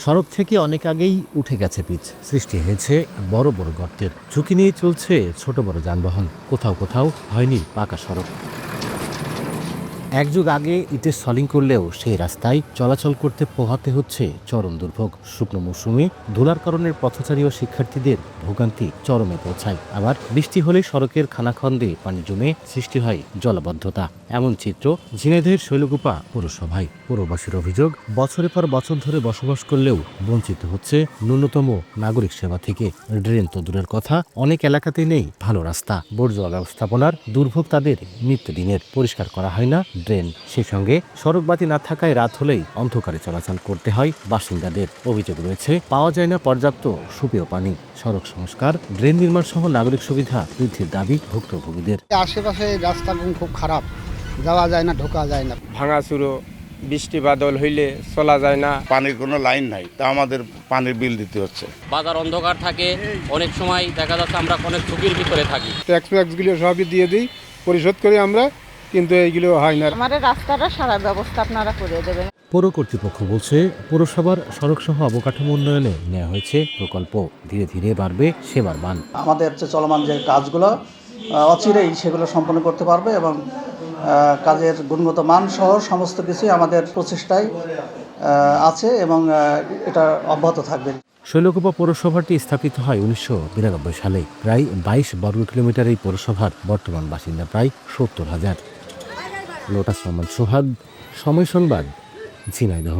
সড়ক থেকে অনেক আগেই উঠে গেছে পিচ, সৃষ্টি হয়েছে বড় বড় গর্তের। ঝুঁকি নিয়ে চলছে ছোট বড় যানবাহন, কোথাও কোথাও হয়নি পাকা সড়ক। এক যুগ আগে ইটের সলিং করলেও সেই রাস্তায় চলাচল করতে পোহাতে হচ্ছে চরম দুর্ভোগ। শুকনো মৌসুমে ধুলার কারণে পথচারী ও শিক্ষার্থীদের ভোগান্তি চরমে পৌঁছায়। আবার বৃষ্টি হলে সড়কের খানাখন্দে পানি জমে সৃষ্টি হয় জলাবদ্ধতা। এমন চিত্র ঝিনাইদহের শৈলকুপা পৌরসভায়। পৌরবাসীর অভিযোগ, বছরের পর বছর ধরে বসবাস করলেও বঞ্চিত হচ্ছে ন্যূনতম নাগরিক সেবা থেকে। ড্রেন তো দূরের কথা, অনেক এলাকাতে নেই ভালো রাস্তা। বর্জ্য ব্যবস্থাপনার দুর্ভোগ তাদের নিত্যদিনের। পরিষ্কার করা হয় না ড্রেন, সেই সঙ্গে সড়কবাতি না থাকায় রাত হলেই অন্ধকারে চলাচল করতে হয় বাসিন্দাদের। অভিযোগ রয়েছে, পাওয়া যায় না পর্যাপ্ত সুপেয় পানি। সড়ক সংস্কার, ড্রেন নির্মাণ সহ নাগরিক সুবিধা বৃদ্ধির দাবি ভুক্তভোগীদের। আশেপাশে রাস্তা খুব খারাপ, যাওয়া যায় না, ঢোকা যায় না। ভাঙাচুরো, বৃষ্টি বাদল হইলে চলা যায় না। পানির কোনো লাইন নাই, তা আমাদের পানির বিল দিতে হচ্ছে। বাজার অন্ধকার থাকে, অনেক সময় দেখা যাচ্ছে আমরা অনেক ঝুঁকির ভিতরে থাকি। ট্যাক্সগুলো সবই দিয়ে দিই, পরিশোধ করি আমরা, কিন্তু এইগুলো হয় না। আমাদের রাস্তাটা সারা ব্যবস্থা আপনারা করে দেবেন। পৌর কর্তৃপক্ষ বলছে, পৌরসভার সড়কসহ অবকাঠামো উন্নয়নে নেওয়া হয়েছে প্রকল্প। ধীরে ধীরে বাড়বে সেবার মান। আমাদের চলমান যে কাজগুলো অচিরেই সেগুলো সম্পন্ন করতে পারবে এবং কাজের গুণগত মান সহ সমস্ত কিছুই আমাদের প্রচেষ্টায় আছে এবং এটা অব্যাহত থাকবে। শৈলকুপা পৌরসভাটি স্থাপিত হয় 1992 সালে। প্রায় 22 বর্গ কিলোমিটার এই পৌরসভার বর্তমান বাসিন্দা প্রায় 70,000। লোটাস রহমান সোহাগ, সময় সংবাদ, ঝিনাইদহ।